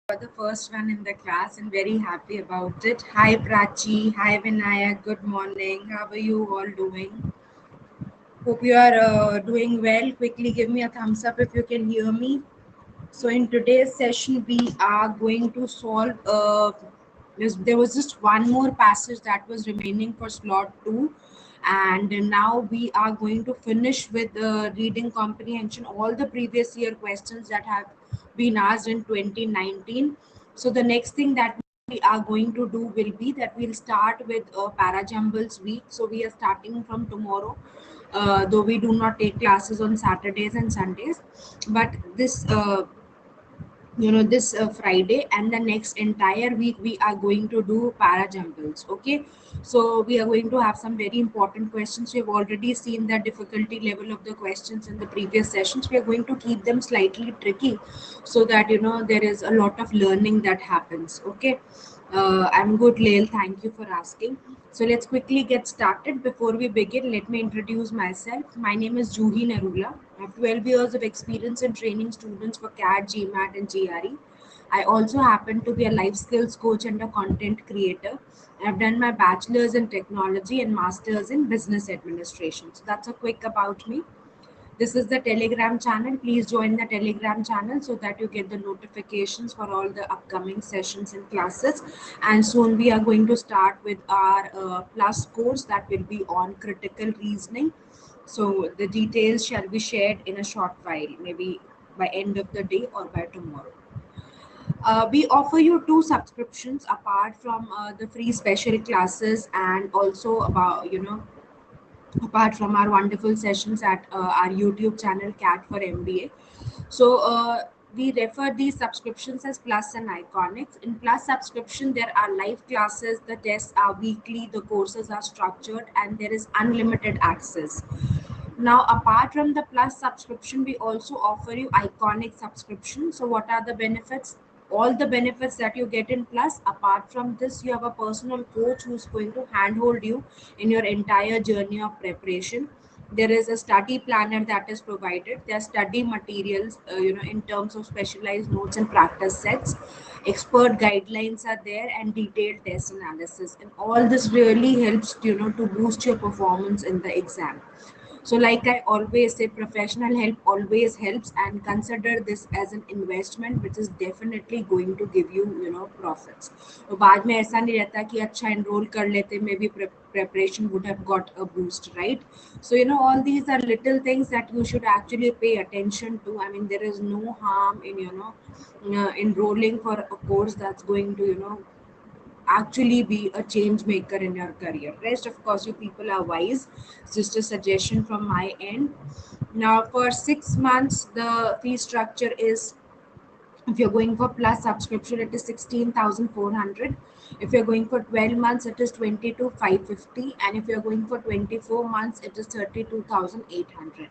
The first one in the class and very happy about it. Hi Prachi, hi Vinayak, good morning. How are you all doing? Hope you are doing well. Quickly give me a thumbs up if you can hear me. So in today's session, we are going to solve. There was just one more passage that was remaining for slot two, and now we are going to finish with reading comprehension all the previous year questions that have been asked in 2019. So the next thing that we are going to do will be that we'll start with Parajumbles week. So we are starting from tomorrow, though we do not take classes on Saturdays and Sundays, but this Friday and the next entire week we are going to do para jumbles. Okay, so we are going to have some very important questions. We have already seen the difficulty level of the questions in the previous sessions. We are going to keep them slightly tricky so that there is a lot of learning that happens. Okay, I'm good, Lail. Thank you for asking. So let's quickly get started. Before we begin, let me introduce myself. My name is Juhi Narula. I have 12 years of experience in training students for CAT, GMAT, and GRE. I also happen to be a life skills coach and a content creator. I've done my bachelor's in technology and master's in business administration. So that's a quick about me. This is the Telegram channel. Please join the Telegram channel so that you get the notifications for all the upcoming sessions and classes. And soon we are going to start with our plus course that will be on critical reasoning. So the details shall be shared in a short while, maybe by end of the day or by tomorrow. We offer you two subscriptions apart from the free special classes, and also about apart from our wonderful sessions at our YouTube channel Cat for MBA. So we refer these subscriptions as Plus and Iconics. In Plus subscription, there are live classes, the tests are weekly, the courses are structured, and there is unlimited access. Now, apart from the Plus subscription, we also offer you Iconic subscription. So, what are the benefits? All the benefits that you get in Plus. Apart from this, you have a personal coach who's going to handhold you in your entire journey of preparation. There is a study planner that is provided. There are study materials, in terms of specialized notes and practice sets. Expert guidelines are there and detailed test analysis. And all this really helps, to boost your performance in the exam. So, like I always say, professional help always helps, and consider this as an investment, which is definitely going to give you, profits. तो बाद में ऐसा नहीं रहता कि अच्छा enroll कर लेते, maybe preparation would have got a boost, right? So, all these are little things that you should actually pay attention to. I mean, there is no harm in, enrolling for a course that's going to, actually be a change maker in your career. Rest, of course, you people are wise. It's just a suggestion from my end. Now, for 6 months, the fee structure is, if you're going for plus subscription, it is 16,400. If you're going for 12 months, it is 22,550, and if you're going for 24 months, it is 32,800.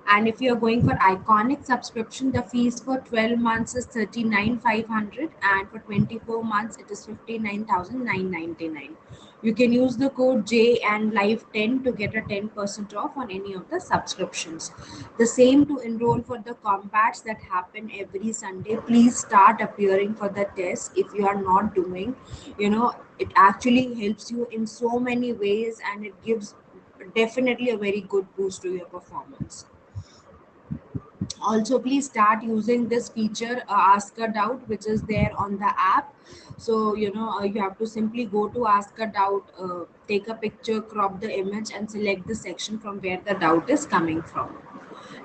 And if you're going for Iconic subscription, the fees for 12 months is 39,500, and for 24 months it is 59,999. You can use the code J and Live 10 to get a 10% off on any of the subscriptions. The same to enroll for the combats that happen every Sunday. Please start appearing for the test. If you are not doing, it actually helps you in so many ways, and it gives definitely a very good boost to your performance. Also, please start using this feature, Ask a Doubt, which is there on the app. So you have to simply go to Ask a Doubt, take a picture, crop the image, and select the section from where the doubt is coming from.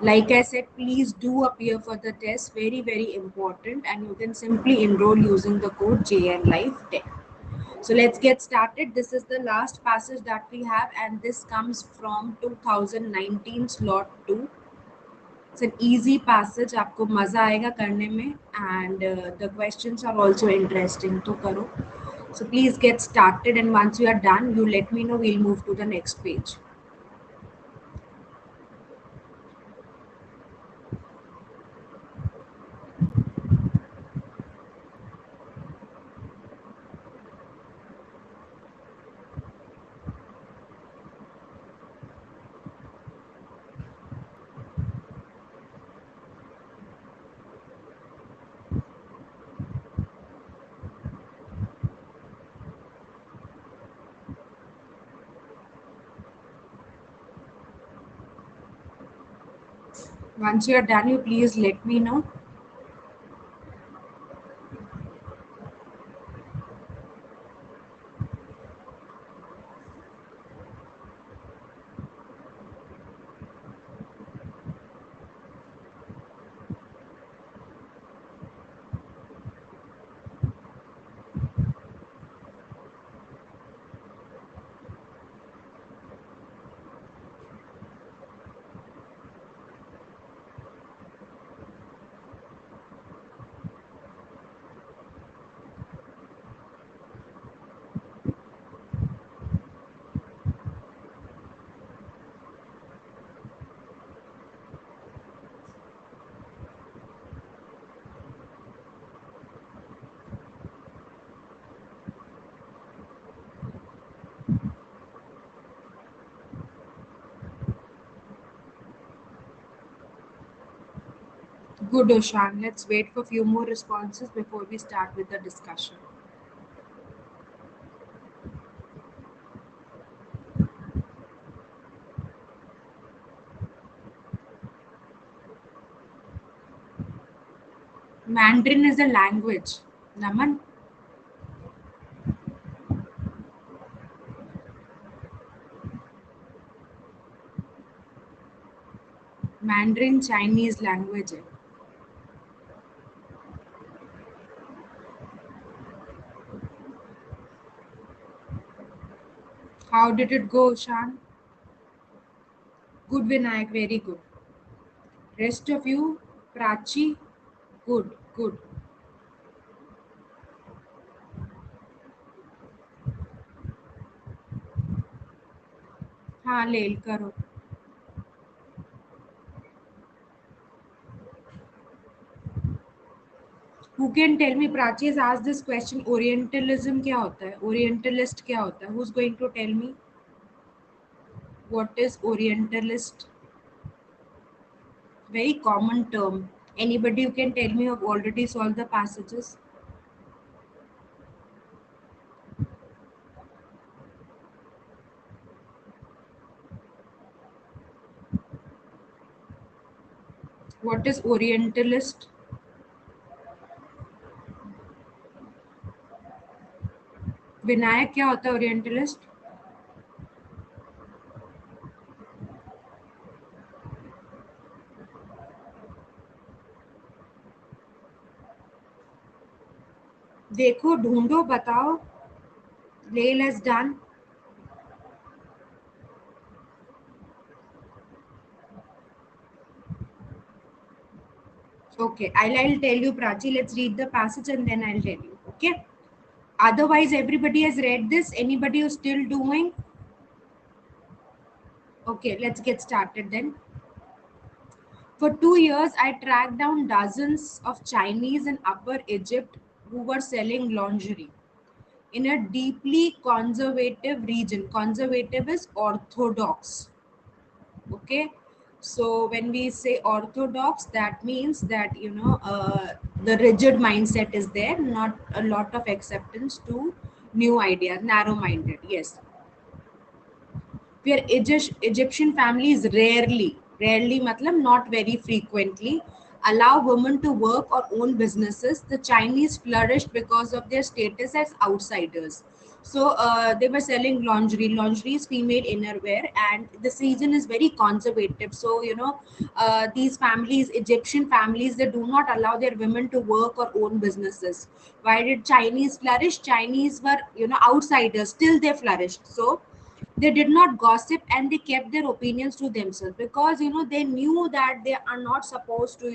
Like I said, please do appear for the test. Very, very important. And you can simply enroll using the code JNLife10. So let's get started. This is the last passage that we have, and this comes from 2019 slot 2. It's an easy passage, आपको मजा आएगा करने में, and the questions are also interesting, तो करो. So please get started, and once you are done, you let me know. We'll move to the next page. Once you're done, you please let me know. Good, Oshan. Let's wait for a few more responses before we start with the discussion. Mandarin is a language. Naman, Mandarin Chinese language. है. How did it go, Oshan? Good, Vinayak. Very good. Rest of you, Prachi. Good, good. हाँ लेल करो. Who can tell me? Prachi has asked this question. Orientalism क्या होता है? Orientalist क्या होता है? Who's going to tell me what is Orientalist? Very common term. Anybody who can tell me who have already solved the passages? What is Orientalist? Vinayak क्या होता है orientalist? देखो ढूंढो बताओ. Lail has done. Okay, I'll tell you, Prachi. Let's read the passage and then I'll tell you. Okay. Otherwise, everybody has read this. Anybody who's still doing? Okay, let's get started then. For 2 years, I tracked down dozens of Chinese in Upper Egypt who were selling lingerie in a deeply conservative region. Conservative is orthodox. Okay, so when we say orthodox, that means that the rigid mindset is there, not a lot of acceptance to new ideas, narrow minded. Yes, where Egyptian families rarely matlab not very frequently allow women to work or own businesses. The Chinese flourished because of their status as outsiders. So they were selling lingerie. Lingerie is female innerwear, and this region is very conservative. So these families, Egyptian families, they do not allow their women to work or own businesses. Why did Chinese flourish? Chinese were outsiders. Still they flourished. So they did not gossip and they kept their opinions to themselves because they knew that they are not supposed to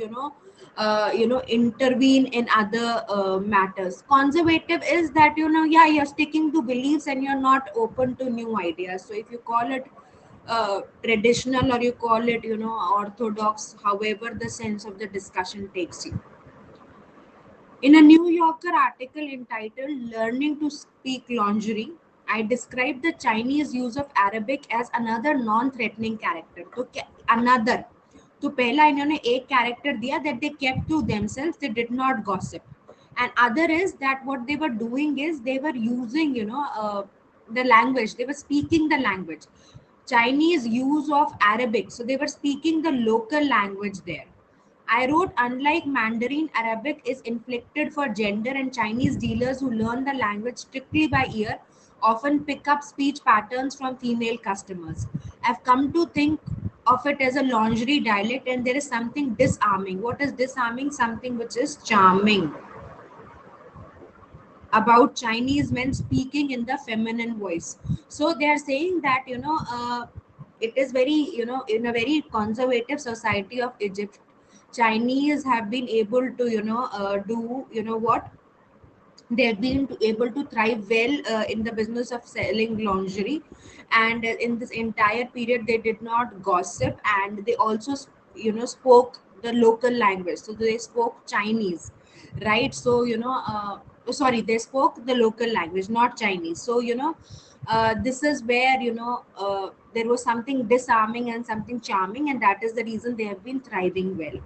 intervene in other matters. Conservative is that yeah, you're sticking to beliefs and you're not open to new ideas. So if you call it traditional or you call it orthodox, however the sense of the discussion takes you. In a New Yorker article entitled Learning to Speak Lingerie, I described the Chinese use of Arabic as another non-threatening character. तो another, तो पहला इन्होंने एक character दिया that they kept to themselves, they did not gossip. And other is that what they were doing is they were using the language, they were speaking the language. Chinese use of Arabic. So they were speaking the local language there. I wrote, unlike Mandarin, Arabic is inflected for gender, and Chinese dealers who learn the language strictly by ear often pick up speech patterns from female customers. I've come to think of it as a lingerie dialect, and there is something disarming. What is disarming? Something which is charming about Chinese men speaking in the feminine voice. So they are saying that, it is very, in a very conservative society of Egypt, Chinese have been able to, do, what? They've been able to thrive well in the business of selling lingerie, and in this entire period they did not gossip, and they also spoke the local language, so they spoke Chinese, right? So sorry, they spoke the local language, not Chinese. So this is where there was something disarming and something charming, and that is the reason they have been thriving well.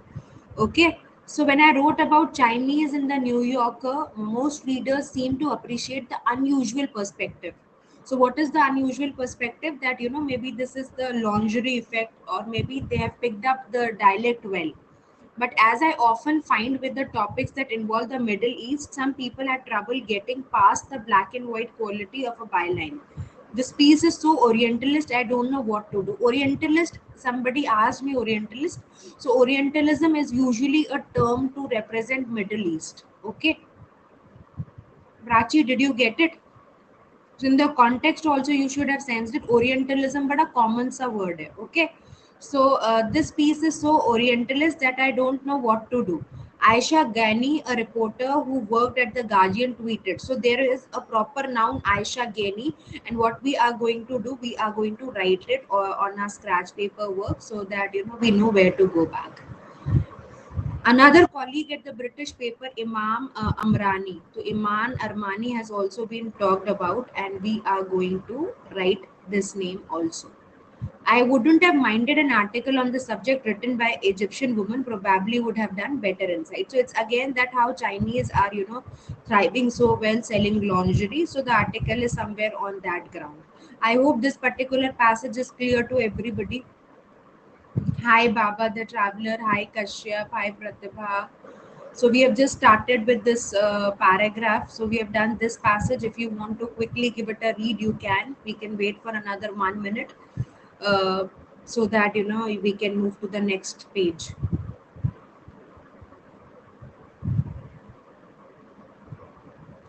Okay. So when I wrote about Chinese in the New Yorker, most readers seem to appreciate the unusual perspective. So what is the unusual perspective? That maybe this is the lingerie effect, or maybe they have picked up the dialect well. But as I often find with the topics that involve the Middle East, some people had trouble getting past the black and white quality of a byline. This piece is so Orientalist, I don't know what to do. Orientalist, somebody asked me Orientalist. So, Orientalism is usually a term to represent Middle East. Okay. Prachi, did you get it? So in the context also you should have sensed it. Orientalism, but a common sa word hai. Okay. So this piece is so Orientalist that I don't know what to do. Aisha Ghani, a reporter who worked at the Guardian, tweeted. So there is a proper noun, Aisha Ghani, and what we are going to do, we are going to write it on our scratch paper work, so that we know where to go back. Another colleague at the British paper, Imam Amrani. So Iman Armani has also been talked about, and we are going to write this name also. I wouldn't have minded an article on the subject written by Egyptian woman, probably would have done better insight. So it's again that how Chinese are, thriving so well selling lingerie. So the article is somewhere on that ground. I hope this particular passage is clear to everybody. Hi Baba the Traveler, hi Kashyap, hi Pratibha. So we have just started with this paragraph. So we have done this passage. If you want to quickly give it a read, you can. We can wait for another 1 minute, uh, so that we can move to the next page.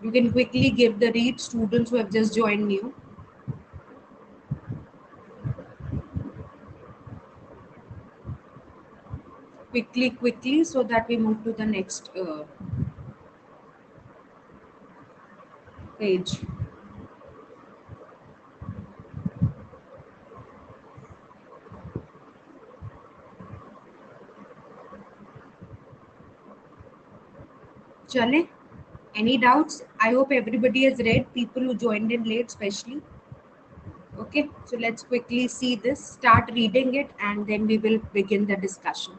You can quickly give the read, students who have just joined new. Quickly, so that we move to the next page. Chale? Any doubts? I hope everybody has read. People who joined in late, especially. Okay, so let's quickly see this, start reading it, and then we will begin the discussion.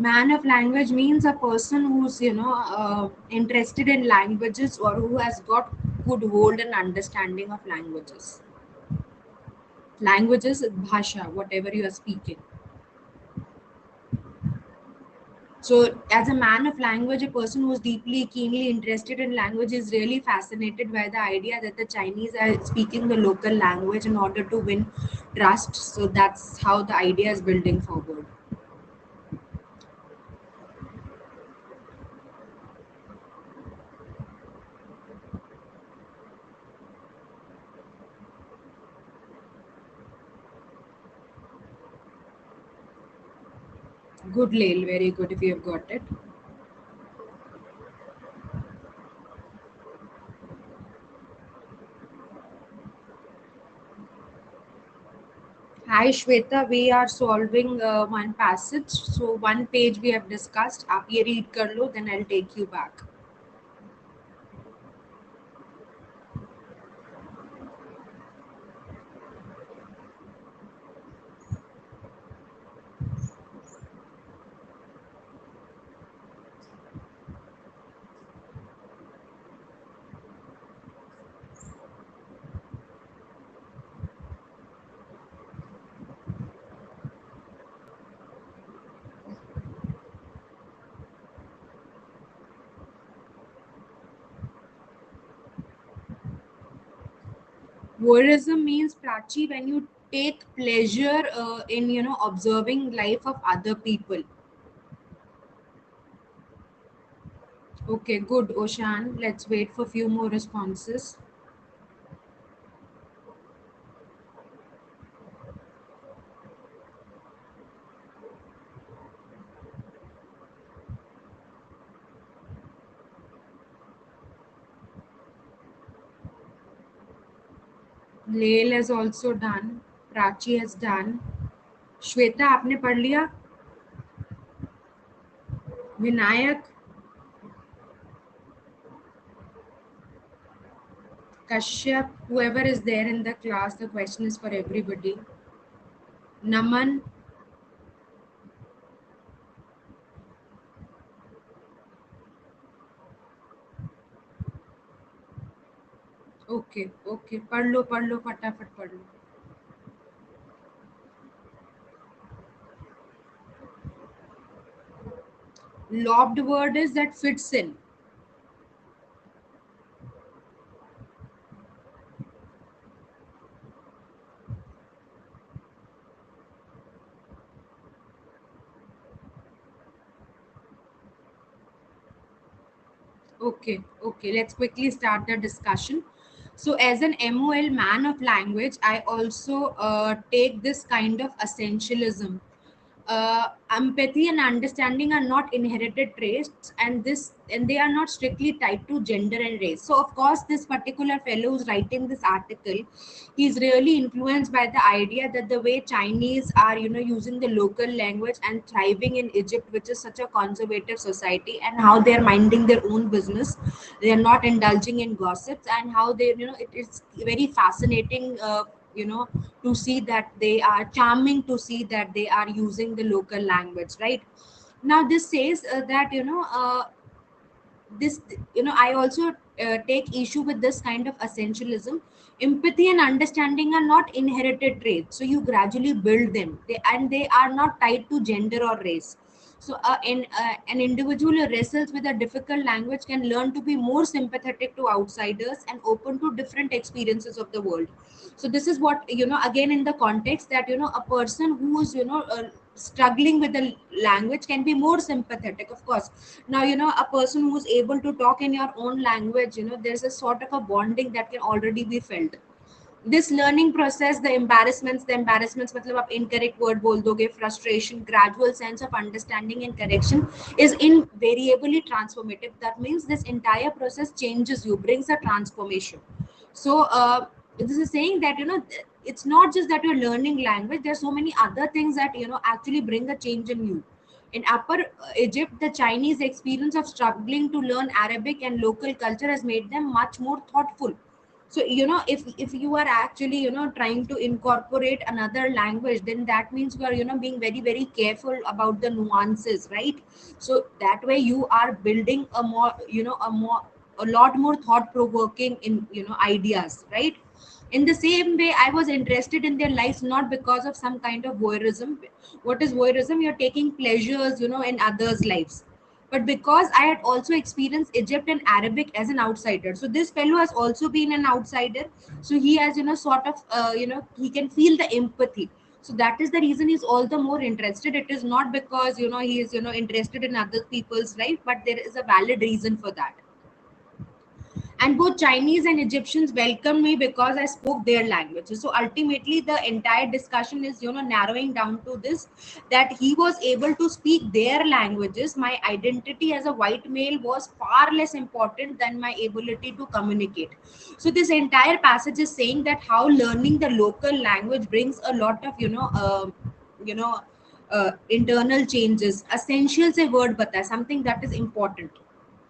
Man of language means a person who's interested in languages, or who has got good hold and understanding of languages, bhasha, whatever you are speaking. So, as a man of language, a person who's deeply, keenly interested in language is really fascinated by the idea that the Chinese are speaking the local language in order to win trust. So, that's how the idea is building forward. Good, Lail, very good if you have got it. Hi Shweta, we are solving one passage. So, one page we have discussed. आप ये read कर लो, then I'll take you back. Voyeurism means, Prachi, when you take pleasure in observing life of other people. Okay, good, Oshan. Let's wait for few more responses. Lail has also done. Prachi has done. Shweta, आपने पढ़ लिया? Vinayak, Kashyap, whoever is there in the class, the question is for everybody. Naman, okay, okay, पढ़ लो, फटाफट पढ़ लो. Lobbed word is that fits in. Okay, okay, let's quickly start the discussion. So, as an MOL, man of language, I also take this kind of essentialism. Empathy and understanding are not inherited traits, and they are not strictly tied to gender and race. So, of course, this particular fellow who's writing this article, he's really influenced by the idea that the way Chinese are, using the local language and thriving in Egypt, which is such a conservative society, and how they're minding their own business, they're not indulging in gossips, and how they, it is very fascinating. To see that they are charming, to see that they are using the local language, right? Now this says that this I also take issue with this kind of essentialism. Empathy and understanding are not inherited traits, so you gradually build them, and they are not tied to gender or race. So an individual who wrestles with a difficult language can learn to be more sympathetic to outsiders and open to different experiences of the world. So this is what, again, in the context that, a person who is, struggling with the language can be more sympathetic, of course. Now, a person who's able to talk in your own language, there's a sort of a bonding that can already be felt. This learning process, the embarrassments मतलब आप incorrect word बोल दोगे, frustration, gradual sense of understanding and correction is invariably transformative. That means this entire process changes you, brings a transformation. So this is saying that, it's not just that you're learning language, there's so many other things that, actually bring a change in you. In Upper Egypt, the Chinese experience of struggling to learn Arabic and local culture has made them much more thoughtful. So if you are actually trying to incorporate another language, then that means you are being very very careful about the nuances, right? So that way you are building a more a lot more thought provoking in ideas, right? In the same way, I was interested in their lives not because of some kind of voyeurism. What is voyeurism? You're taking pleasures in others lives, but because I had also experienced Egypt and Arabic as an outsider. So this fellow has also been an outsider. So he has, sort of, he can feel the empathy. So that is the reason he's all the more interested. It is not because, he is, interested in other people's life, but there is a valid reason for that. And both Chinese and Egyptians welcomed me because I spoke their languages. So ultimately the entire discussion is narrowing down to this, that he was able to speak their languages. My identity as a white male was far less important than my ability to communicate. So this entire passage is saying that how learning the local language brings a lot of you know internal changes. Essential से word बता है, something that is important,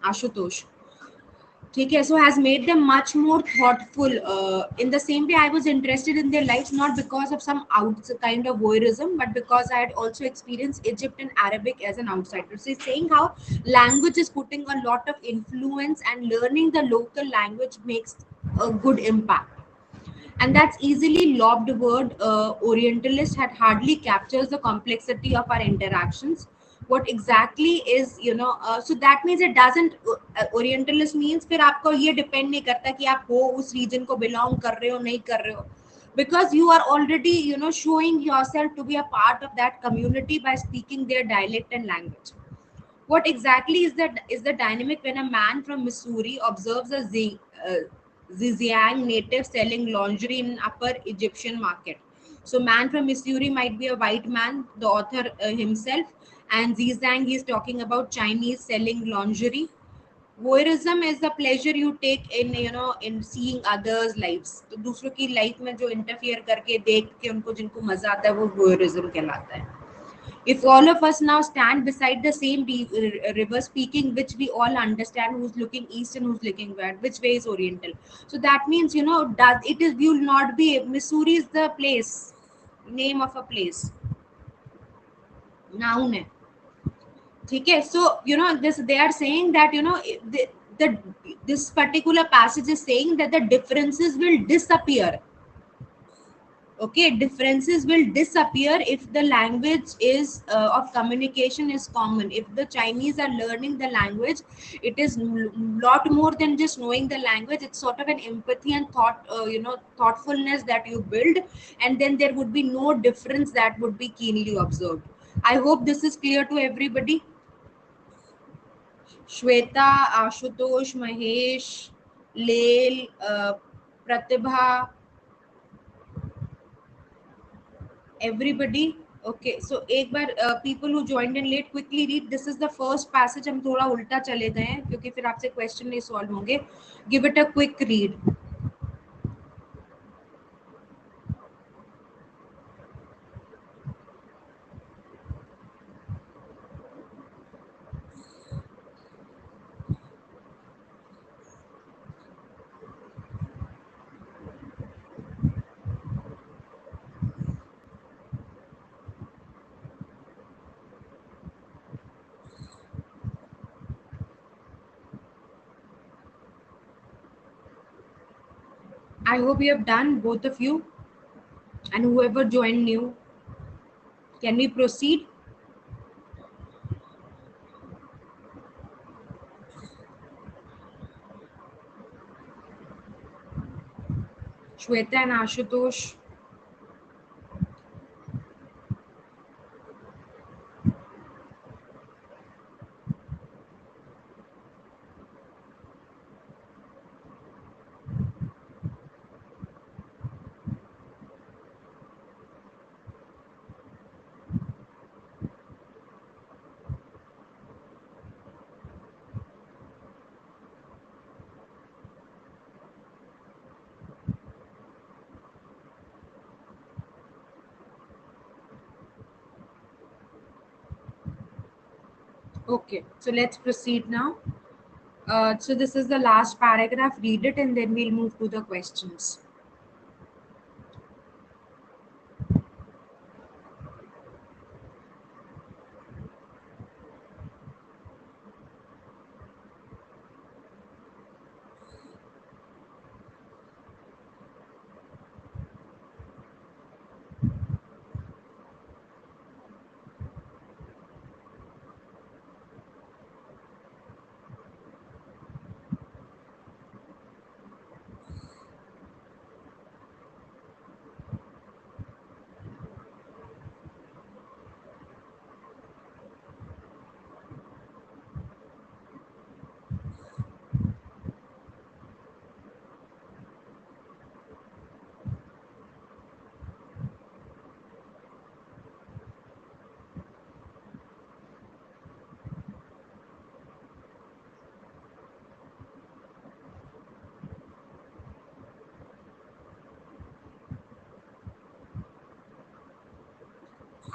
Ashutosh. ठीक है, so has made them much more thoughtful. In the same way, I was interested in their lives not because of some out kind of voyeurism, but because I had also experienced Egypt and Arabic as an outsider. So he's saying how language is putting a lot of influence, and learning the local language makes a good impact. And that's easily lobbed word. Orientalist had hardly captures the complexity of our interactions. What exactly is so that means it doesn't orientalist means फिर आपको ये depend नहीं करता कि आप हो उस region को belong कर रहे हो नहीं कर रहे हो, because you are already showing yourself to be a part of that community by speaking their dialect and language. What exactly is the dynamic when a man from Missouri observes a Zhejiang native selling lingerie in upper Egyptian market? So, man from Missouri might be a white man, the author himself, and Zhejiang he is talking about Chinese selling lingerie. Voyeurism is the pleasure you take in in seeing others' lives. तो दूसरों की life में जो interfere करके देख के उनको जिनको मजा आता है वो voyeurism कहलाता है. If all of us now stand beside the same river speaking which we all understand, who's looking east and who's looking west, which way is oriental? So that means that it is, will not be Missouri is the place, name of a place, noun है. ठीक है, so this they are saying that the this particular passage is saying that the differences will disappear. Okay, differences will disappear if the language is of communication is common. If the Chinese are learning the language, it is lot more than just knowing the language. It's sort of an empathy and thought thoughtfulness that you build, and then there would be no difference that would be keenly observed. I hope this is clear to everybody. Shweta, Ashutosh, Mahesh, Lail, Pratibha, everybody. Okay, so एक बार people who joined in late quickly read. This is the first passage. हम थोड़ा उल्टा चले गए हैं क्योंकि फिर आपसे क्वेश्चन नहीं सॉल्व होंगे. Give it a quick read. I hope you have done, both of you, and whoever joined new. Can we proceed? Shweta and Ashutosh. Okay, so let's proceed now. So this is the last paragraph. Read it and then we'll move to the questions.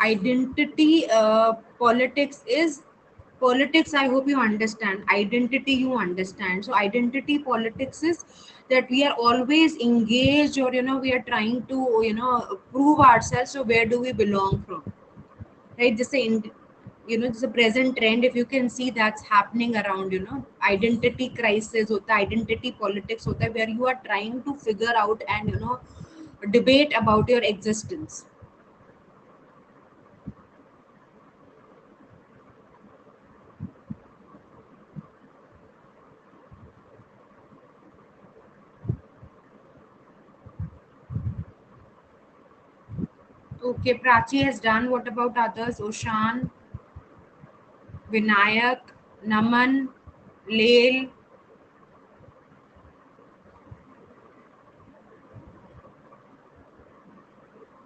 Identity politics is politics. I hope you understand. Identity, you understand. So identity politics is that we are always engaged, or we are trying to prove ourselves. So where do we belong from, right? This is this is a present trend. If you can see, that's happening around. Identity crisis hota hai, identity politics hota hai, where you are trying to figure out and debate about your existence. Okay, Prachi has done. What about others? Oshan, Vinayak, Naman, Lail.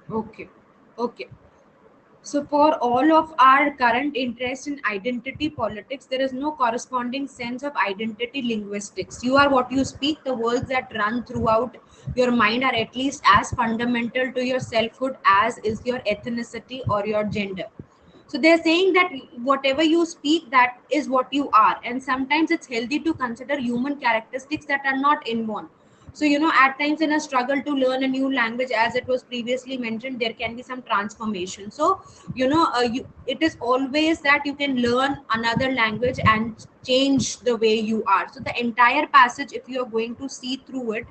Okay, okay. So, for all of our current interest in identity politics, there is no corresponding sense of identity linguistics. You are what you speak. The words that run throughout your mind are at least as fundamental to your selfhood as is your ethnicity or your gender. So they're saying that whatever you speak, that is what you are. And sometimes it's healthy to consider human characteristics that are not inborn. So at times in a struggle to learn a new language, as it was previously mentioned, there can be some transformation. So it is always that you can learn another language and change the way you are. So the entire passage, if you are going to see through it,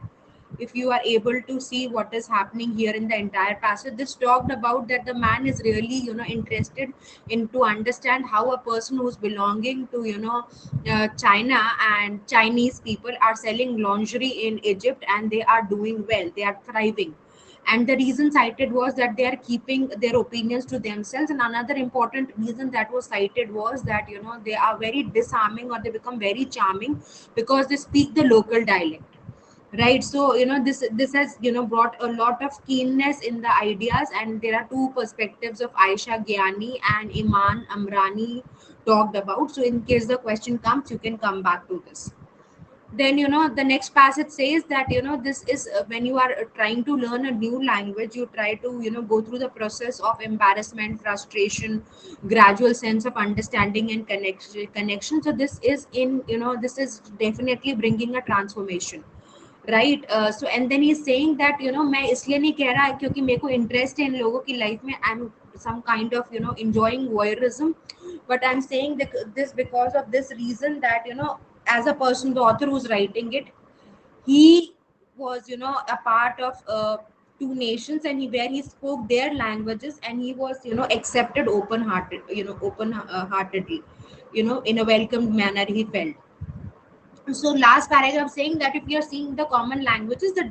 if you are able to see what is happening here in the entire passage, this talked about that the man is really interested in to understand how a person who's belonging to China and Chinese people are selling lingerie in Egypt, and they are doing well, they are thriving. And the reason cited was that they are keeping their opinions to themselves. And another important reason that was cited was that they are very disarming, or they become very charming because they speak the local dialect, right? So this has brought a lot of keenness in the ideas. And there are two perspectives of Aisha Gyani and Iman Amrani talked about. So in case the question comes, you can come back to this. Then the next passage says that this is when you are trying to learn a new language, you try to go through the process of embarrassment, frustration, gradual sense of understanding and connection. So this is in this is definitely bringing a transformation, right so and then he is saying that मैं इसलिए नहीं कह रहा क्योंकि मेरे को interest है इन लोगों की लाइफ में, I am some kind of enjoying voyeurism, but I'm saying this because of this reason that as a person, the author who's writing it, he was a part of two nations, and where he spoke their languages, and he was accepted open hearted, open heartedly, in a welcomed manner, he felt. So last paragraph saying that if you're seeing the common languages, the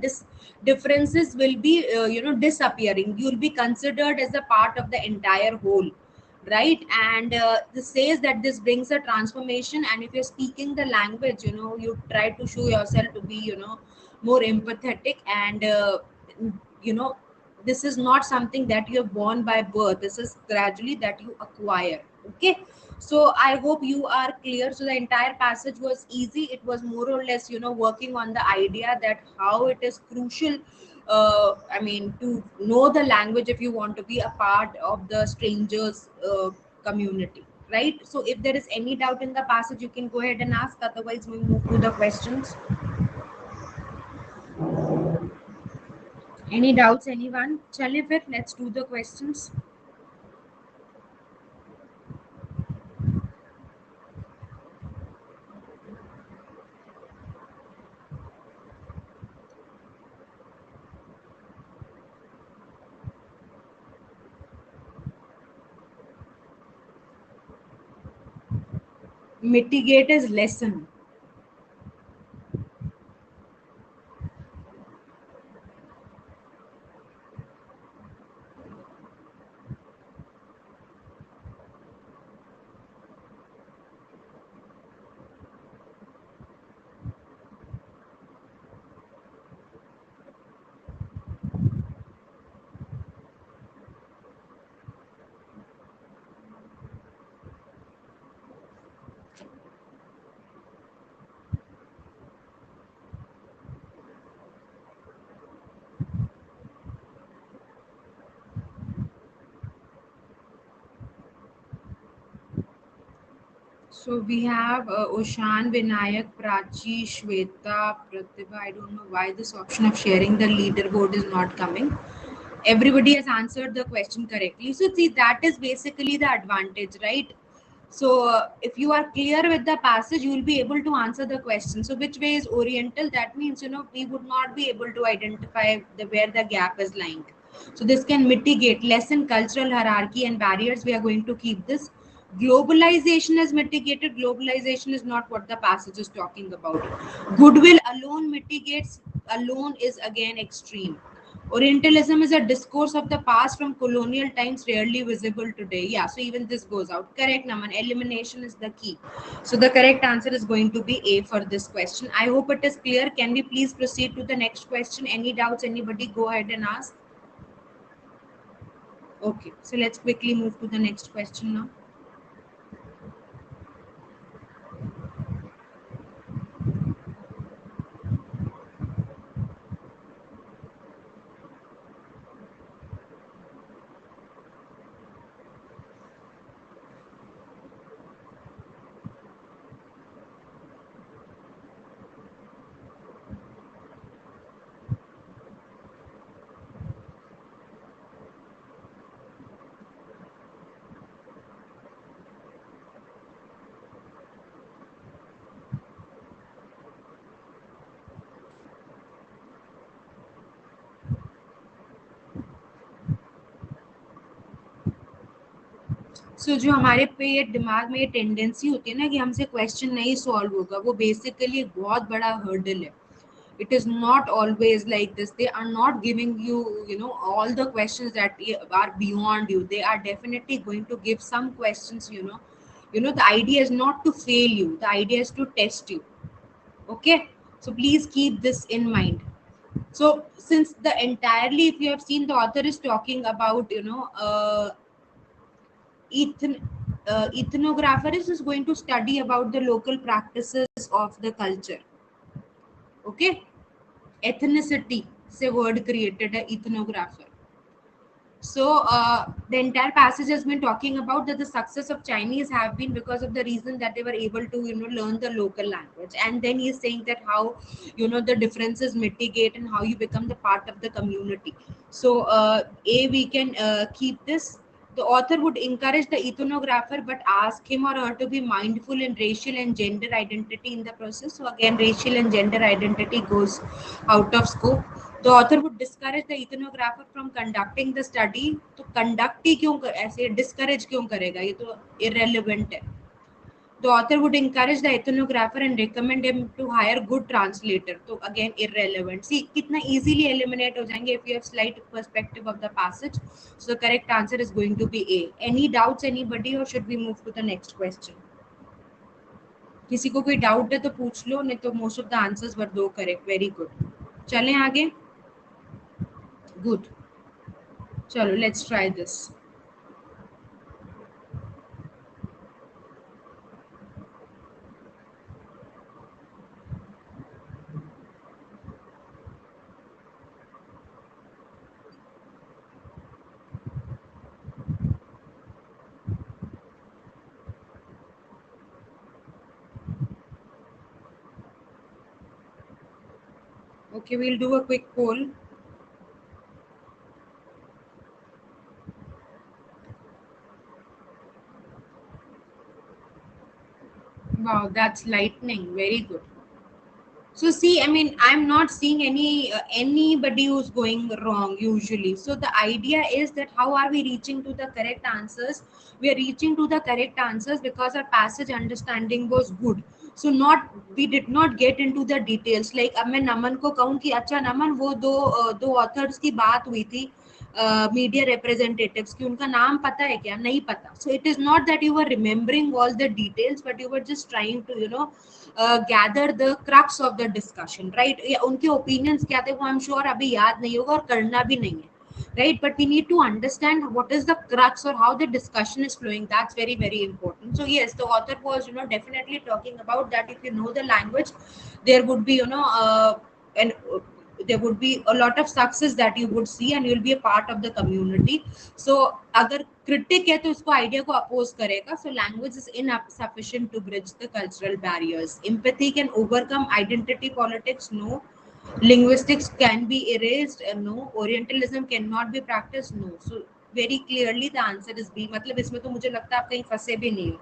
differences will be disappearing. You'll be considered as a part of the entire whole, right? And this says that this brings a transformation. And if you're speaking the language, you try to show yourself to be more empathetic. And you know this is not something that you're born by birth. This is gradually that you acquire. Okay, so I hope you are clear. So the entire passage was easy. It was more or less working on the idea that how it is crucial, I mean, to know the language if you want to be a part of the strangers community, right? So if there is any doubt in the passage, you can go ahead and ask. Otherwise, we move to the questions. Any doubts, anyone? Chale fir, let's do the questions. Mitigate is lessen. So we have Oshan, Vinayak, Prachi, Shweta, Pratibha. I don't know why this option of sharing the leaderboard is not coming. Everybody has answered the question correctly. So see, that is basically the advantage, right? So if you are clear with the passage, you will be able to answer the question. So which way is Oriental? That means, we would not be able to identify where the gap is lying. So this can mitigate, lessen cultural hierarchy and barriers. We are going to keep this. Globalization is mitigated. Globalization is not what the passage is talking about. Goodwill alone mitigates. Alone is again extreme. Orientalism is a discourse of the past from colonial times, rarely visible today. Yeah, so even this goes out. Correct, Naman. Elimination is the key. So the correct answer is going to be A for this question. I hope it is clear. Can we please proceed to the next question? Any doubts? Anybody go ahead and ask? Okay, so let's quickly move to the next question now. सो जो हमारे पे ये दिमाग में ये tendency होती है ना कि हमसे क्वेश्चन नहीं सॉल्व होगा, वो बेसिकली एक बहुत बड़ा हर्डल है. It is not always like this. They are not giving you, all the questions that are beyond you. They are definitely going to give some questions. The idea is not to fail you. The idea is to test you. Okay, so please keep this in mind. So since the entirely, if you have seen, the author is talking about, ethan ethnographer is going to study about the local practices of the culture. Okay, ethnicity say word created a ethnographer. So the entire passage has been talking about that the success of Chinese have been because of the reason that they were able to learn the local language, and then he's saying that how the differences mitigate and how you become the part of the community. So a we can keep this. The author would encourage the ethnographer but ask him or her to be mindful in racial and gender identity in the process. So again, racial and gender identity goes out of scope. The author would discourage the ethnographer from conducting the study. तो conduct ही क्यों ऐसे discourage क्यों करेगा, ये तो irrelevant है. The author would encourage the ethnographer and recommend him to hire good translator. तो again irrelevant. See कितना easily eliminate हो जाएंगे if you have slight perspective of the passage. So the correct answer is going to be A. Any doubts anybody, or should we move to the next question? किसी को कोई doubt है तो पूछ लो, नहीं तो most of the answers were दो correct. Very good. चलें आगे. Good. Chalo, let's try this. Okay, we'll do a quick poll. Wow, that's lightning. Very good. So see, I mean, I'm not seeing anybody who's going wrong usually. So the idea is that how are we reaching to the correct answers? We are reaching to the correct answers because our passage understanding was good. So not we did not get into the details. Like अब मैं नमन को कहूँ कि अच्छा नमन वो दो authors की बात हुई थी मीडिया रिप्रेजेंटेटिव्स की उनका नाम पता है क्या नहीं पता so it is not that you are remembering all the details but you are just trying to gather the crux of the discussion right या उनके ओपिनियंस क्या थे वो आई एम श्योर अभी याद नहीं होगा और करना भी नहीं है right but we need to understand what is the crux or how the discussion is flowing. That's very very important. So yes, the author was definitely talking about that if you know the language there would be and there would be a lot of success that you would see and you'll be a part of the community. So अगर critic है तो उसको idea को oppose करेगा. So language is insufficient to bridge the cultural barriers. Empathy can overcome identity politics. No. Linguistics can be erased. No. Orientalism cannot be practiced. No. So very clearly the answer is B. मतलब इसमें तो मुझे लगता है आप कहीं फंसे भी नहीं हो.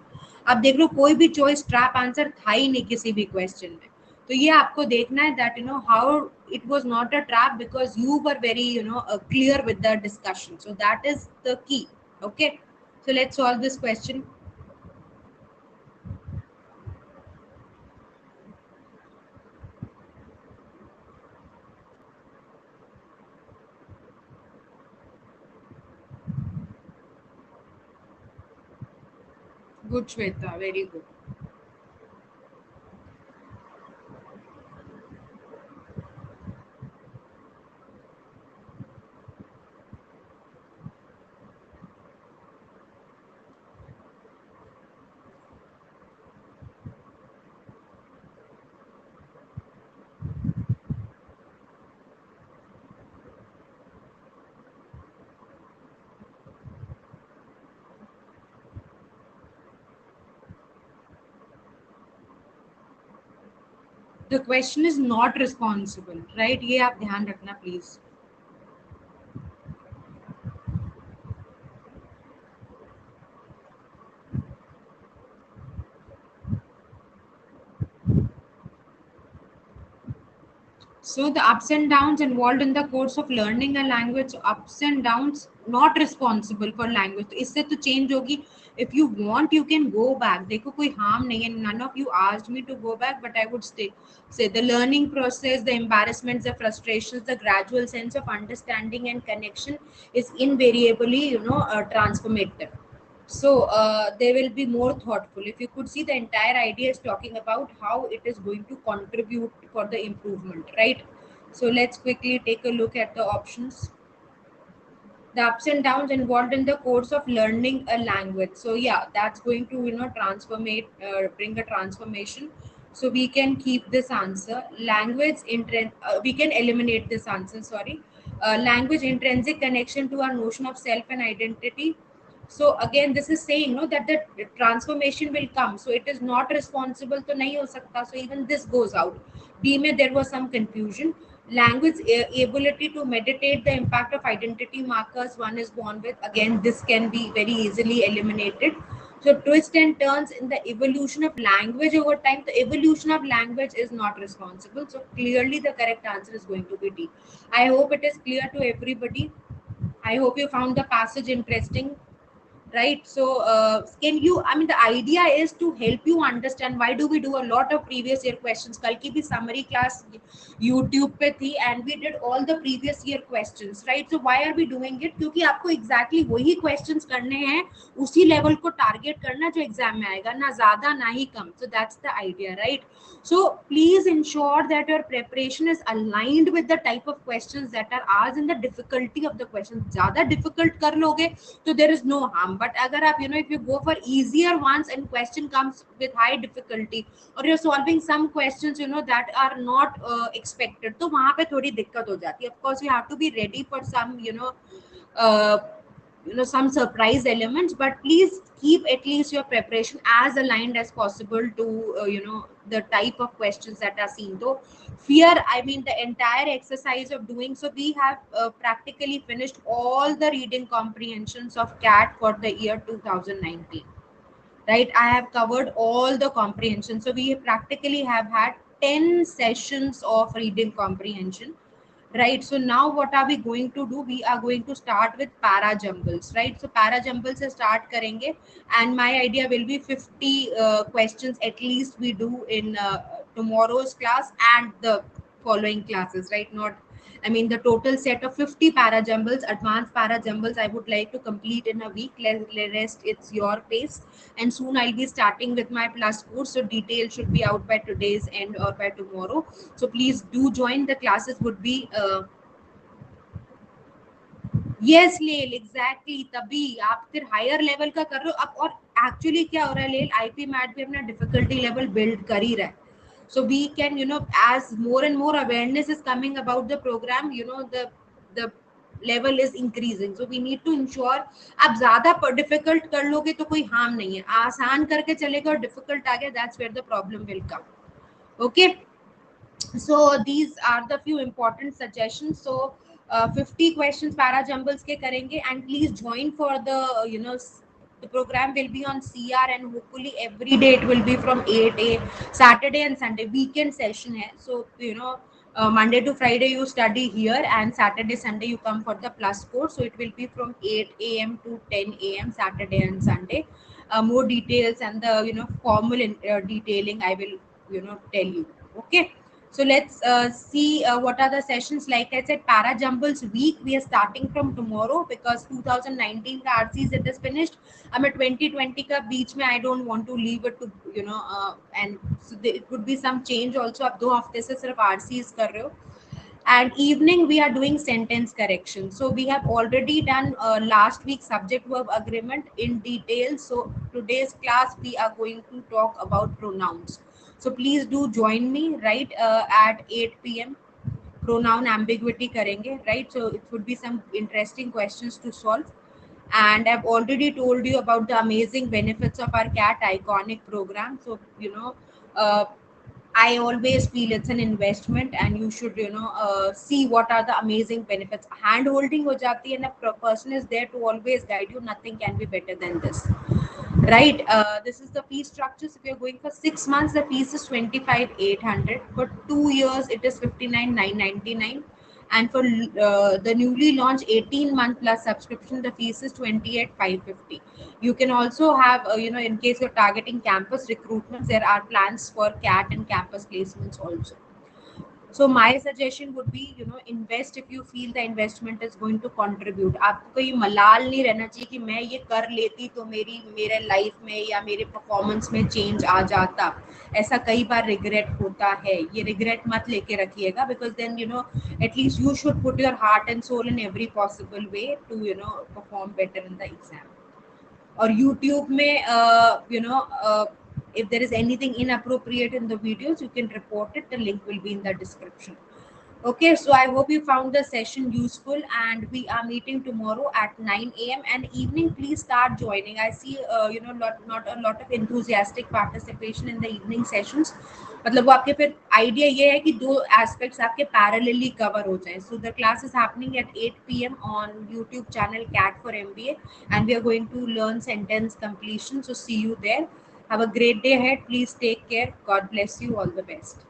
अब देख लो कोई भी चॉइस ट्रैप आंसर था ही नहीं किसी भी क्वेश्चन में. तो ये आपको देखना है that how it was not a trap because you were very clear with the discussion. So that is the key. Okay, so let's solve this question. Good, Shweta, very good. The question is not responsible, right? ये आप ध्यान रखना please. So the ups and downs involved in the course of learning a language, ups and downs not responsible for language. तो इससे तो change होगी. If you want, you can go back. देखो कोई harm नहीं है. None of you asked me to go back, but I would say the learning process, the embarrassments, the frustrations, the gradual sense of understanding and connection is invariably transformative. So they will be more thoughtful. If you could see, the entire idea is talking about how it is going to contribute for the improvement, right? So let's quickly take a look at the options. The ups and downs involved in the course of learning a language. So yeah, that's going to bring a transformation. So we can keep this answer. We can eliminate this answer. Sorry, language intrinsic connection to our notion of self and identity. So again this is saying no that the transformation will come, so it is not responsible to nahi ho sakta, so even this goes out. B mein there was some confusion. Language ability to meditate the impact of identity markers one is born with, again this can be very easily eliminated. So twist and turns in the evolution of language over time, the evolution of language is not responsible, so clearly the correct answer is going to be D. I hope it is clear to everybody. I hope you found the passage interesting, right? So can you, I mean the idea is to help you understand why do we do a lot of previous year questions. कल की भी summary class YouTube पे थी and we did all the previous year questions, right? So why are we doing it? क्योंकि आपको exactly वही questions करने हैं, उसी level को target करना जो exam में आएगा, ना ज़्यादा ना ही कम. So that's the idea, right? So please ensure that your preparation is aligned with the type of questions that are asked and the difficulty of the questions. ज़्यादा difficult कर लोगे so there is no harm, but agar aap if you go for easier ones and question comes with high difficulty or you're solving some questions that are not expected, तो वहां पे थोड़ी दिक्कत हो जाती है. Of course you have to be ready for some uh, some surprise elements, but please keep at least your preparation as aligned as possible to the type of questions that are seen. So fear, I mean the entire exercise of doing so, we have practically finished all the reading comprehensions of CAT for the year 2019, right? I have covered all the comprehension. So we practically have had 10 sessions of reading comprehension, right? So now what are we going to do? We are going to start with para jumbles, right? So para jumbles se start karenge, and my idea will be 50 questions at least we do in tomorrow's class and the following classes, right? Not, I mean, the total set of 50 para jumbles, advanced para jumbles, I would like to complete in a week. Rest, it's your pace. And soon I'll be starting with my plus course. So details should be out by today's end or by tomorrow. So please do join. The classes would be yes लेल exactly, तभी आप फिर higher level का कर रहे हो अब। और एक्चुअली क्या हो रहा है लेल, आईपी मैट भी अपना डिफिकल्टी लेवल बिल्ड कर ही रहा है. So we can, you know, as more and more awareness is coming about the program, you know, the level is increasing. So we need to ensure, आप ज्यादा difficult कर लोगे तो कोई हार्म नहीं है, आसान करके चलेगा और डिफिकल्ट आ गया, that's where the problem will come. Okay, so these are the few important suggestions. So 50 questions para jumbles ke karenge, and please join for the the program will be on CR, and hopefully every day it will be from 8 a Saturday and Sunday weekend session hai. So you know, Monday to Friday you study here, and Saturday Sunday you come for the plus course. So it will be from 8 a.m. to 10 a.m. Saturday and Sunday. More details and the formal detailing I will tell you. Okay, so let's see what are the sessions. Like I said, para jumbles week we are starting from tomorrow, because 2019 ka RCs it is finished. I'm a 2020 ka beach mein, I don't want to leave it to and so it would be some change also. Ab 2 hafte se sirf RCs kar rahe ho. And evening we are doing sentence correction. So we have already done last week subject verb agreement in detail. So today's class we are going to talk about pronouns. So please do join me, right, at 8 p.m. Pronoun ambiguity karenge, right? So it would be some interesting questions to solve. And I've already told you about the amazing benefits of our CAT iconic program. So uh, I always feel it's an investment, and you should see what are the amazing benefits. Hand holding ho jati hai, and a person is there to always guide you. Nothing can be better than this, right? This is the fee structure. So if you're going for 6 months, the fees is 25,800. For 2 years it is 59,999. And for the newly launched 18-month plus subscription, the fees is 28,550. You can also have in case you're targeting campus recruitments, there are plans for CAT and campus placements also. So my suggestion would be, invest if you feel the investment is going to contribute. आपको कोई मलाल नहीं रहना चाहिए कि मैं ये कर लेती तो मेरे लाइफ में या मेरे परफॉर्मेंस में चेंज आ जाता. ऐसा कई बार रिग्रेट होता है. ये रिग्रेट मत लेके रखिएगा, because then at least you should put your heart and soul in every possible way to perform better in the exam. Or YouTube में if there is anything inappropriate in the videos, you can report it. The link will be in the description. Okay, so I hope you found the session useful, and we are meeting tomorrow at 9 a.m. and evening. Please start joining. I see not a lot of enthusiastic participation in the evening sessions. मतलब वो आपके फिर idea ये है कि दो aspects आपके parallelly cover हो जाए. So the class is happening at 8 p.m. on YouTube channel CAT for MBA, and we are going to learn sentence completion. So see you there. Have a great day ahead. Please take care. God bless you. All the best.